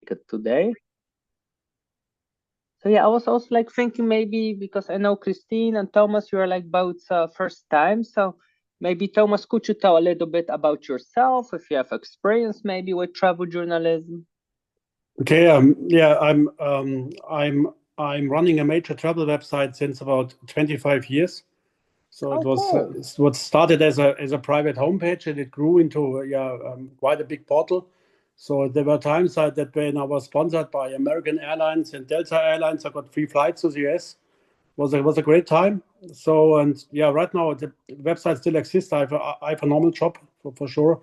make it today. So yeah, I was also like thinking maybe because I know Christine and Thomas, you are like both first time. So maybe Thomas, could you tell a little bit about yourself, if you have experience maybe with travel journalism? Okay, yeah, I'm running a major travel website since about 25 years. So Oh, cool. it's what started as a private homepage, and it grew into quite a big portal. So there were times that when I was sponsored by American Airlines and Delta Airlines, I got free flights to the US. Was a great time. So and yeah, right now the website still exists. I have a normal job for sure.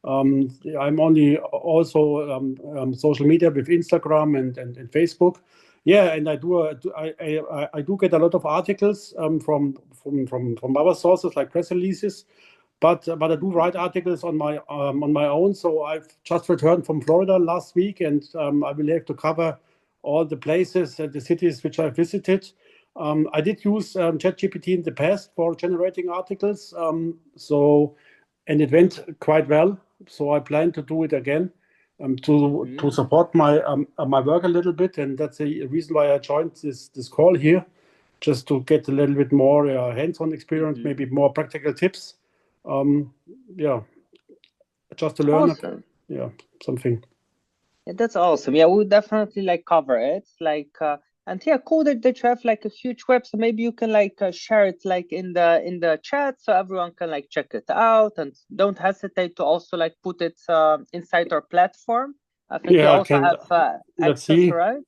I'm only also social media with Instagram and Facebook. Yeah, and I do get a lot of articles from other sources like press releases, but I do write articles on my own. So I've just returned from Florida last week, and I will have to cover all the places and the cities which I visited. I did use ChatGPT in the past for generating articles, and it went quite well. So I plan to do it again to support my work a little bit, and that's the reason why I joined this call here, just to get a little bit more hands-on experience, maybe more practical tips. Um, yeah, just to learn, Awesome. yeah, something. Yeah, that's awesome. Yeah, we'll definitely like cover it. Like, and yeah, cool that you have like a huge website. Maybe you can like share it like in the chat so everyone can like check it out. And don't hesitate to also like put it inside our platform. I think you Yeah, I also can. have Let's access, see right?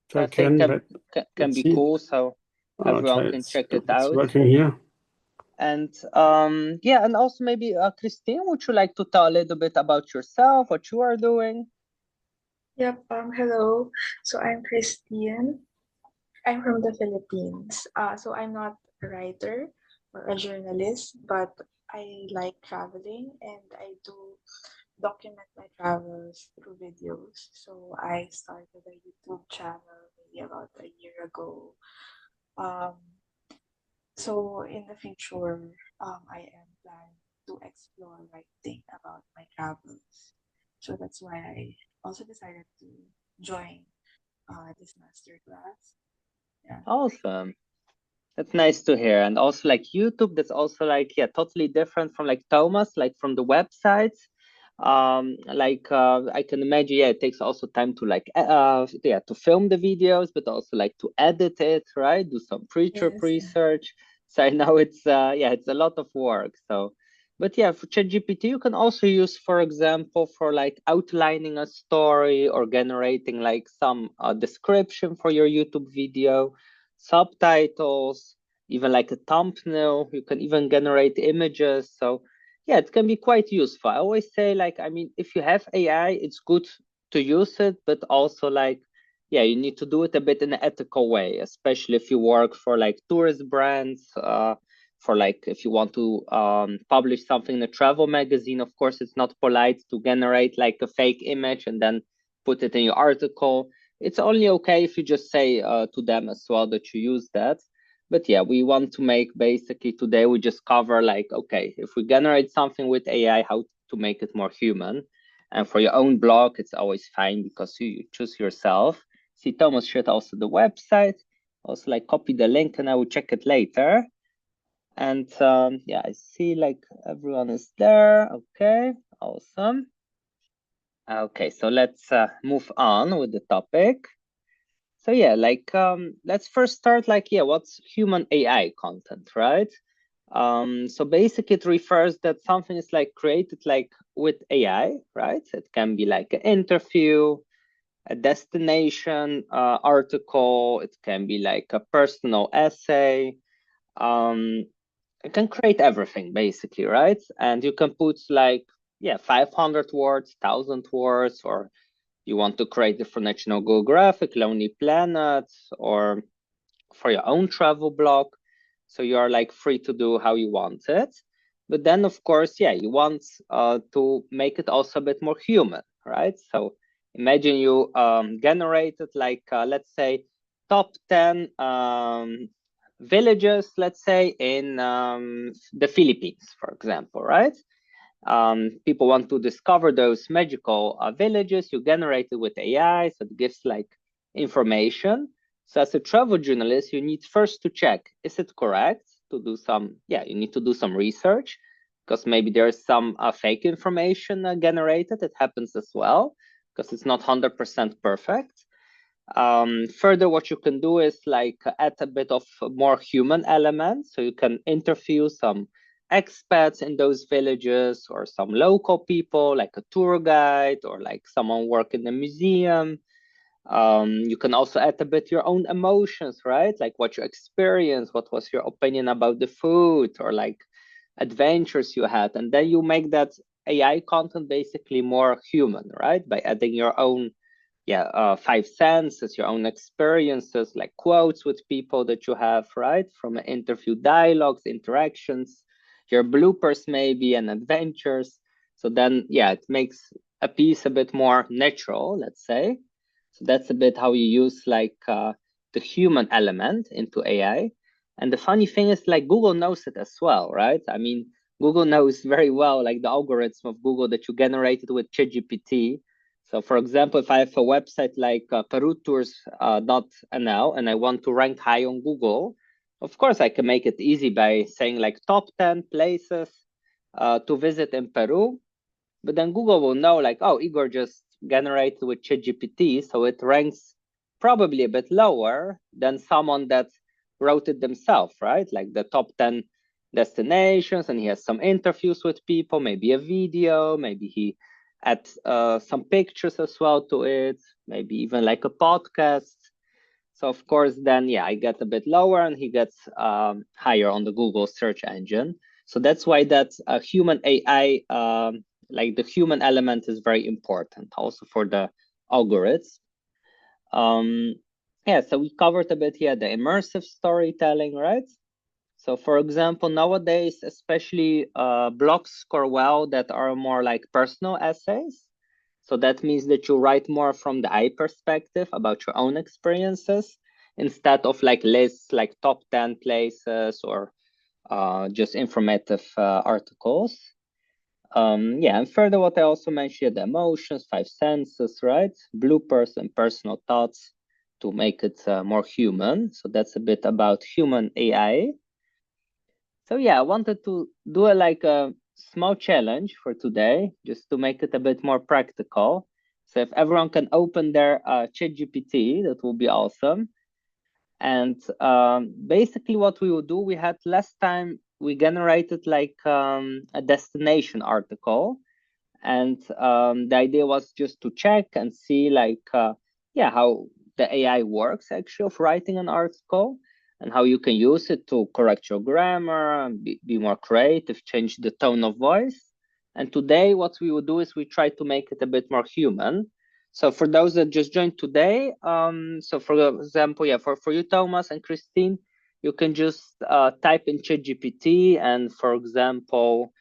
if So I I think can. can Let's be see. cool. So everyone Okay, can check it it's out. working here. And yeah, and also maybe Christine, would you like to tell a little bit about yourself, what you are doing? Yep, hello. So I'm Christine. I'm from the Philippines. So I'm not a writer or a journalist, but I like traveling and I do document my travels through videos. So I started a YouTube channel maybe about a year ago. Um, so in the future, I am planning to explore writing about my travels. So that's why I also decided to join this masterclass. Yeah. Awesome. That's nice to hear. And also like YouTube, that's also like, yeah, totally different from like Thomas, like from the websites. I can imagine, yeah, it takes also time to like, yeah, to film the videos, but also like to edit it, right? Do some pre-trip Yes. research. So I know it's, yeah, it's a lot of work. So, but yeah, for ChatGPT, you can also use, for example, for like outlining a story or generating like some description for your YouTube video, subtitles, even like a thumbnail. You can even generate images. So yeah, it can be quite useful. I always say, like, I mean, if you have AI, it's good to use it, but also like, yeah, you need to do it a bit in an ethical way, especially if you work for like tourist brands, for like if you want to publish something in a travel magazine. Of course, it's not polite to generate like a fake image and then put it in your article. It's only okay if you just say to them as well that you use that. But yeah, we want to make basically today we just cover like, okay, if we generate something with AI, how to make it more human. And for your own blog, it's always fine because you choose yourself. See, Thomas shared also the website. Also like copy the link and I will check it later. And yeah, I see like everyone is there. Okay, awesome. Okay, so let's move on with the topic. So yeah, like let's first start like, yeah, what's human AI content, right? So basically it refers that something is like created like with AI, right? It can be like an interview, a destination article, it can be like a personal essay. Um, it can create everything basically, right? And you can put like, yeah, 500 words, 1,000 words, or you want to create it for National Geographic, Lonely Planet, or for your own travel blog. So you are like free to do how you want it. But then, of course, yeah, you want to make it also a bit more human, right? So imagine you generated like, let's say, top 10 villages, let's say, in the Philippines, for example, right? people want to discover those magical villages. You generate it with AI, so it gives like information. So as a travel journalist, you need first to check, is it correct? To do some, you need to do some research, because maybe there's some fake information generated. It happens as well, because it's not 100% perfect. Further, what you can do is like add a bit of more human elements. So you can interview some expats in those villages, or some local people, like a tour guide, or like someone work in the museum. You can also add a bit your own emotions, right? Like what you experienced, what was your opinion about the food, or like adventures you had. And then you make that AI content basically more human, right? By adding your own five senses, your own experiences, like quotes with people that you have, right? From an interview, dialogues, interactions, your bloopers maybe, and adventures. So then, it makes a piece a bit more natural, let's say. So that's a bit how you use like the human element into AI. And the funny thing is, like, Google knows it as well, right? I mean, Google knows very well, like the algorithm of Google that you generated with ChatGPT. So for example, if I have a website like perutours.nl and I want to rank high on Google, of course I can make it easy by saying like top 10 places to visit in Peru. But then Google will know like, oh, Igor just generated with ChatGPT, so it ranks probably a bit lower than someone that wrote it themselves, right? Like the top 10 destinations, and he has some interviews with people, maybe a video, maybe he adds some pictures as well to it, maybe even like a podcast. So of course, then I get a bit lower, and he gets higher on the Google search engine. So that's why that human AI, like the human element, is very important also for the algorithms. So we covered a bit here the immersive storytelling, right? So for example, nowadays, especially blogs score well that are more like personal essays. So that means that you write more from the I perspective about your own experiences, instead of like lists like top 10 places, or just informative articles. And further, what I also mentioned, the emotions, five senses, right? Bloopers and personal thoughts to make it more human. So that's a bit about human AI. So I wanted to do a small challenge for today, just to make it a bit more practical. So if everyone can open their ChatGPT, that will be awesome. And basically what we will do, we had last time, we generated like a destination article. And the idea was just to check and see like, how the AI works actually of writing an article, and how you can use it to correct your grammar, and be more creative, change the tone of voice. And today what we will do is we try to make it a bit more human. So for those that just joined today, so for example, for you, Thomas and Christine, you can just type in ChatGPT, and for example,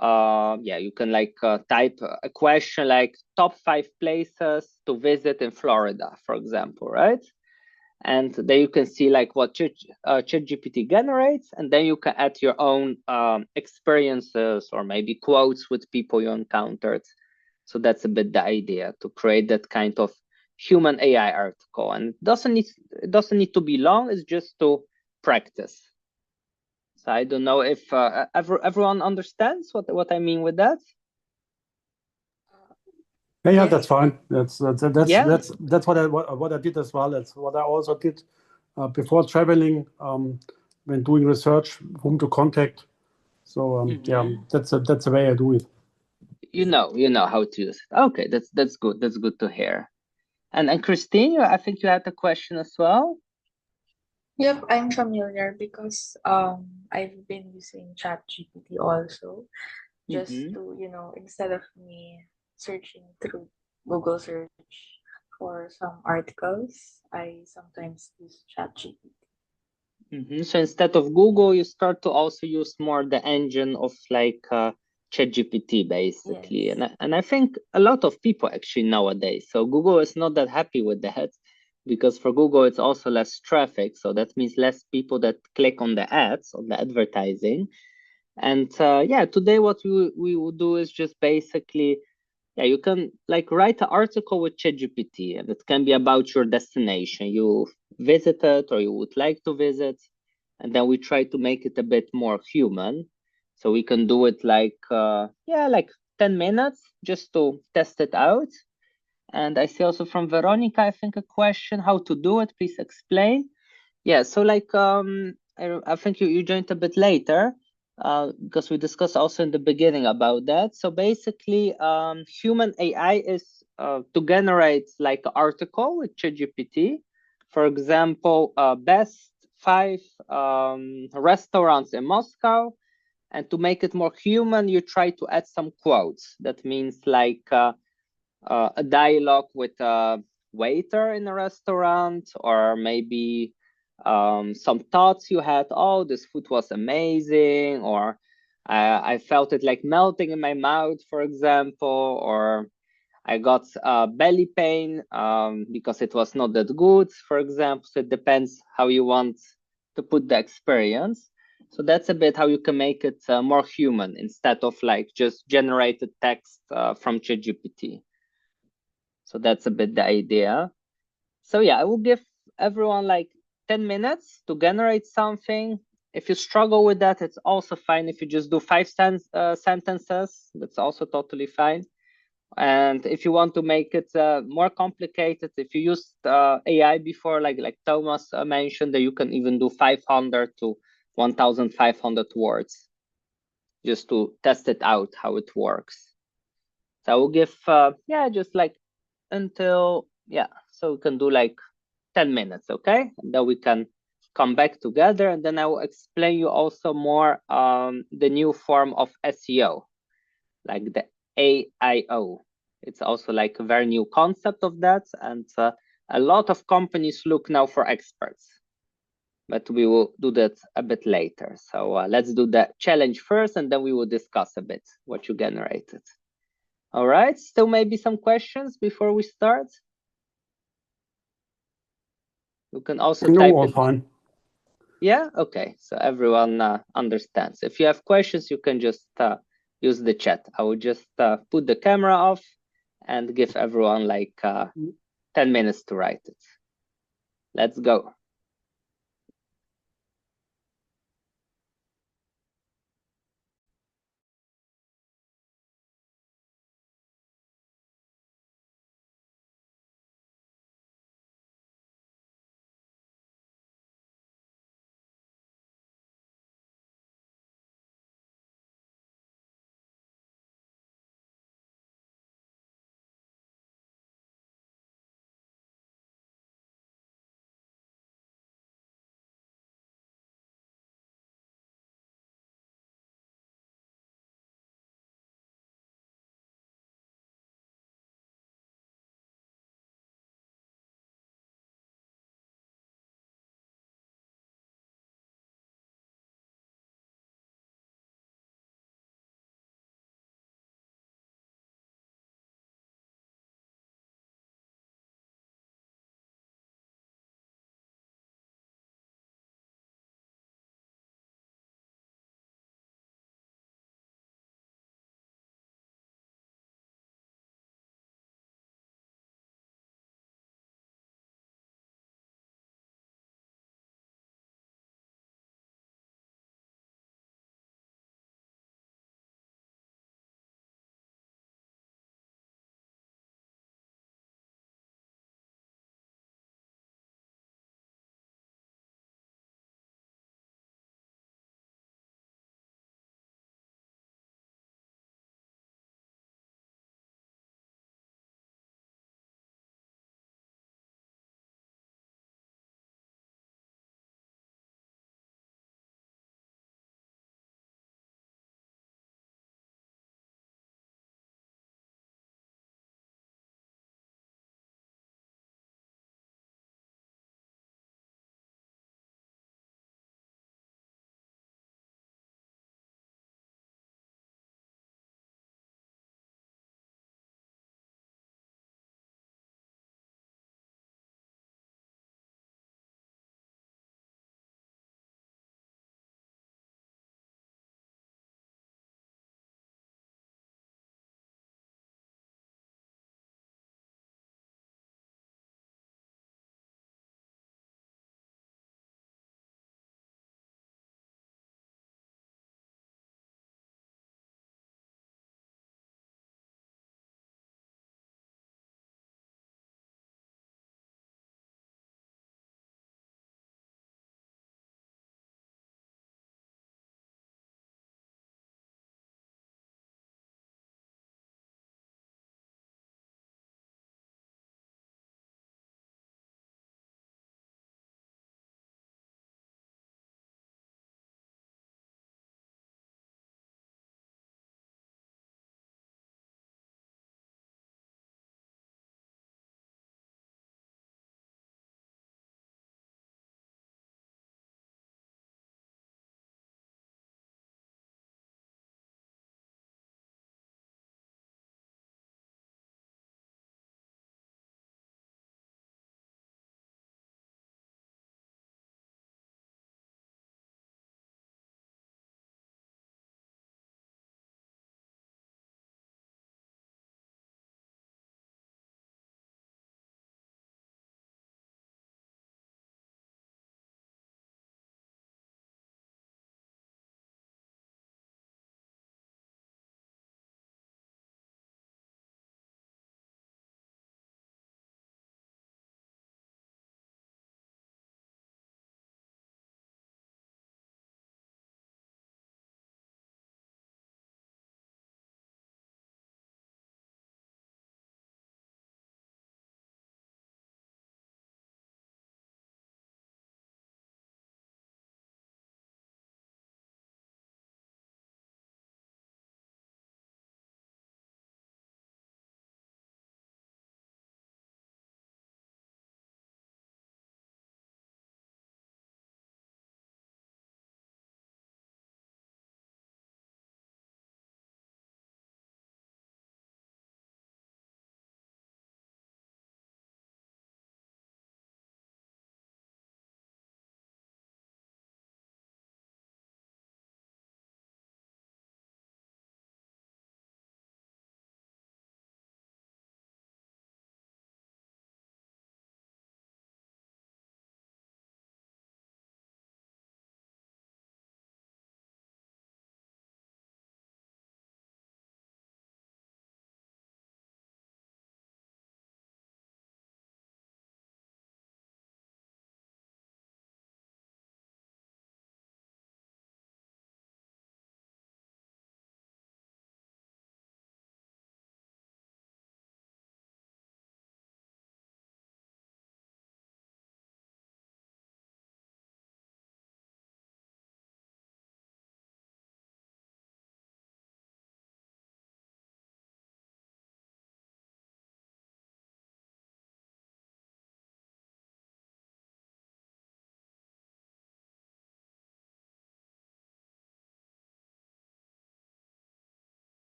you can like type a question like top 5 places to visit in Florida, for example, right? And then you can see like what ChatGPT generates, and then you can add your own experiences, or maybe quotes with people you encountered. So that's a bit the idea, to create that kind of human AI article. And it doesn't need to be long, it's just to practice. So I don't know if everyone understands what I mean with that. Yeah, that's fine. That's Yeah. what I did as well. That's what I also did before traveling, when doing research, whom to contact. So that's the way I do it. You know how to use it. Okay, that's good. That's good to hear. And Christine, I think you had a question as well. Yep, I'm familiar because I've been using ChatGPT also, just to, instead of me searching through Google search for some articles, I sometimes use ChatGPT. So instead of Google, you start to also use more the engine of like ChatGPT, basically. Yes. And I think a lot of people actually nowadays. So Google is not that happy with that, because for Google it's also less traffic. So that means less people that click on the ads, on the advertising. And yeah, today what we will do is just basically, yeah, you can like write an article with ChatGPT, and it can be about your destination you visited or you would like to visit, and then we try to make it a bit more human. So we can do it like yeah, like 10 minutes just to test it out. And I see also from Veronica, I think, a question how to do it. Please explain. Yeah, so like I think you joined a bit later because we discussed also in the beginning about that. So basically, human AI is to generate like an article with ChatGPT. For example, best five restaurants in Moscow. And to make it more human, you try to add some quotes. That means like a dialogue with a waiter in a restaurant, or maybe some thoughts you had. Oh, this food was amazing, or I felt it like melting in my mouth, for example, or I got belly pain because it was not that good, for example. So it depends how you want to put the experience. So that's a bit how you can make it more human instead of like just generated text from ChatGPT. So that's a bit the idea. So yeah, I will give everyone like 10 minutes to generate something. If you struggle with that, it's also fine. If you just do five sentences, that's also totally fine. And if you want to make it more complicated, if you used AI before, like Thomas mentioned, that you can even do 500 to 1,500 words just to test it out how it works. So I will give yeah, just like until yeah, so we can do like 10 minutes, okay? And then we can come back together, and then I will explain you also more the new form of SEO, like the AIO. It's also like a very new concept of that, and a lot of companies look now for experts, but we will do that a bit later. So let's do the challenge first, and then we will discuss a bit what you generated. All right, still maybe some questions before we start? You can also type all it. fine. Yeah, okay, so everyone understands. If you have questions, you can just use the chat. I will just put the camera off and give everyone like 10 minutes to write it. Let's go.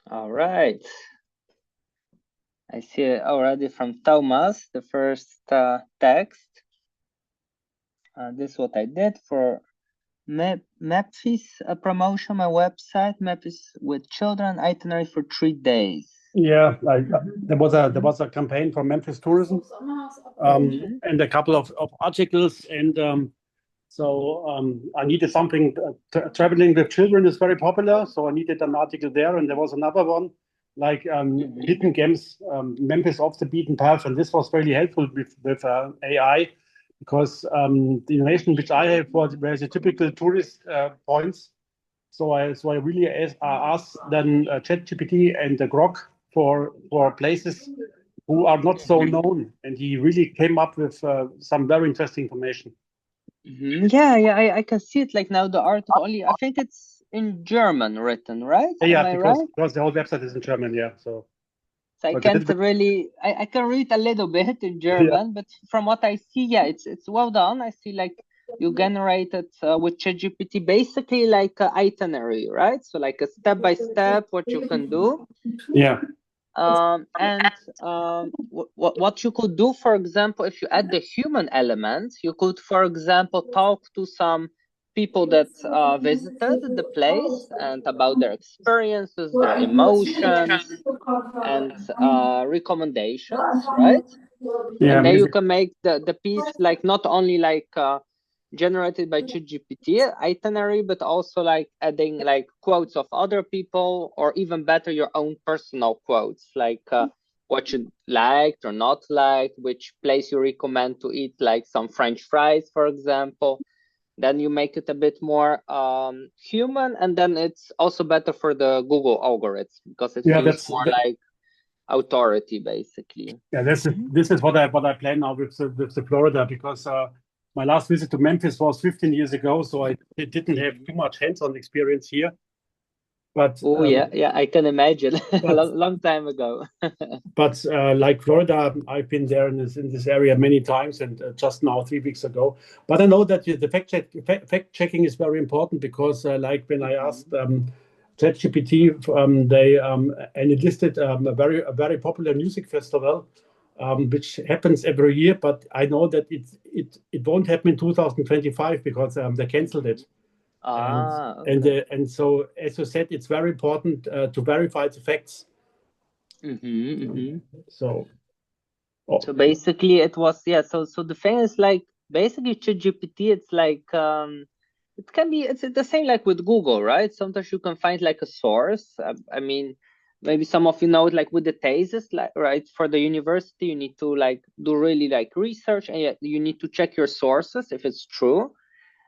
All right. I see already from Thomas the first text. This is what I did for Memphis promotion. My website Memphis with children itinerary for 3 days. Yeah, like there was a campaign for Memphis tourism, and a couple of articles, and so I needed something. Traveling with children is very popular, so I needed an article there, and there was another one like hidden gems, Memphis off the beaten path, and this was really helpful with AI because the innovation which I have was were the typical tourist points. So I really asked then ChatGPT and the Grok for places who are not so known, and he really came up with some very interesting information. Yeah, I can see it like now the article only I think it's in German written, right? Yeah, Am I right? because the whole website is in German. Yeah, so So I but a can't little bit, really I can read a little bit in yeah, German, but from what I see, yeah, it's well done. I see like you generated with ChatGPT basically like an itinerary, right? So like a step by step what you can do. yeah, And what you could do, for example, if you add the human element, you could, for example, talk to some people that visited the place and about their experiences, their emotions, and recommendations, right? yeah, And then you amazing. can make the piece like not only like generated by ChatGPT itinerary, but also like adding like quotes of other people, or even better, your own personal quotes, like what you liked or not liked, which place you recommend to eat, like some French fries, for example. Then you make it a bit more human, and then it's also better for the Google algorithms because it Yeah, feels more like authority, basically. yeah. This is what I plan now with the Florida because my last visit to Memphis was 15 years ago, so I didn't have too much hands-on experience here. But Oh yeah, I can imagine. but Long time ago. but like Florida, I've been there in this area many times, and just now 3 weeks ago. But I know that the fact checking is very important because, like when I asked ChatGPT, they and it listed a very popular music festival, which happens every year. But I know that it won't happen in 2025 because they canceled it. And Okay. and so, as you said, it's very important to verify the facts. So. Oh, So basically it was, yeah, so the thing is like basically ChatGPT, it's like it can be, it's the same like with Google, right? Sometimes you can find like a source. I mean, maybe some of you know it, like with the thesis, like right, for the university you need to like do really like research, and yet you need to check your sources if it's true.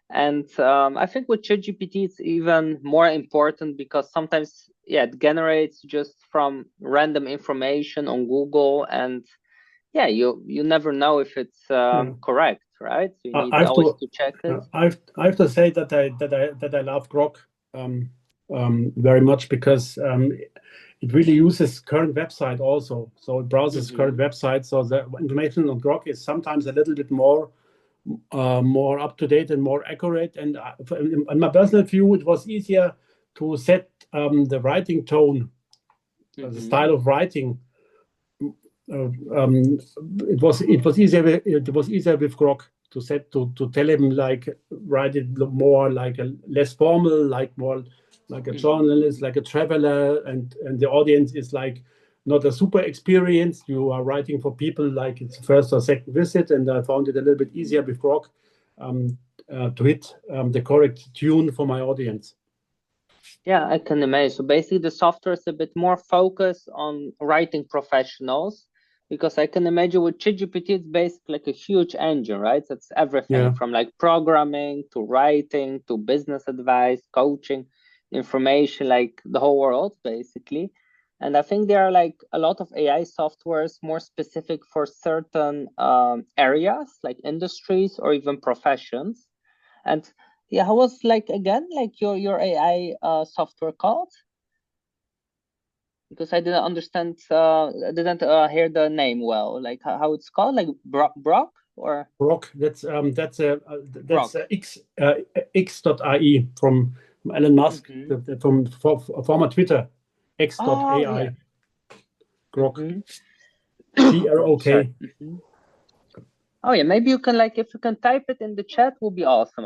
And I think with ChatGPT it's even more important because sometimes, yeah, it generates just from random information on Google, and yeah, you never know if it's yeah. correct, right? So you I need have always to to check it. I have to say that I love Grok very much because it really uses current website also. So it browses current Mm-hmm. websites. So the information on Grok is sometimes a little bit more up to date and more accurate. And in my personal view, it was easier to set the writing tone, the Mm-hmm. style of writing. Uh, um, it was easier with Grok to tell him like write it more like a less formal, like more like a Mm-hmm. journalist, like a traveler, and the audience is like not a super experienced. You are writing for people like it's first or second visit, and I found it a little bit easier with Grok um, to hit the correct tune for my audience. Yeah, I can imagine. So basically, the software is a bit more focused on writing professionals, because I can imagine with ChatGPT, it's basically like a huge engine, right? It's everything Yeah. from like programming to writing to business advice, coaching, information, like the whole world, basically. And I think there are like a lot of AI softwares more specific for certain areas, like industries or even professions. And yeah, how was like again like your AI software called? Because I didn't understand, I didn't hear the name well. Like how it's called, like Brock or Grok, that's Grok. X.ai from Elon Musk, Mm-hmm. from former Twitter. X.ai. Oh, yeah. Grok. Mhm. GROK. Sorry. Oh yeah, maybe you can, like, if you can type it in the chat, will be awesome.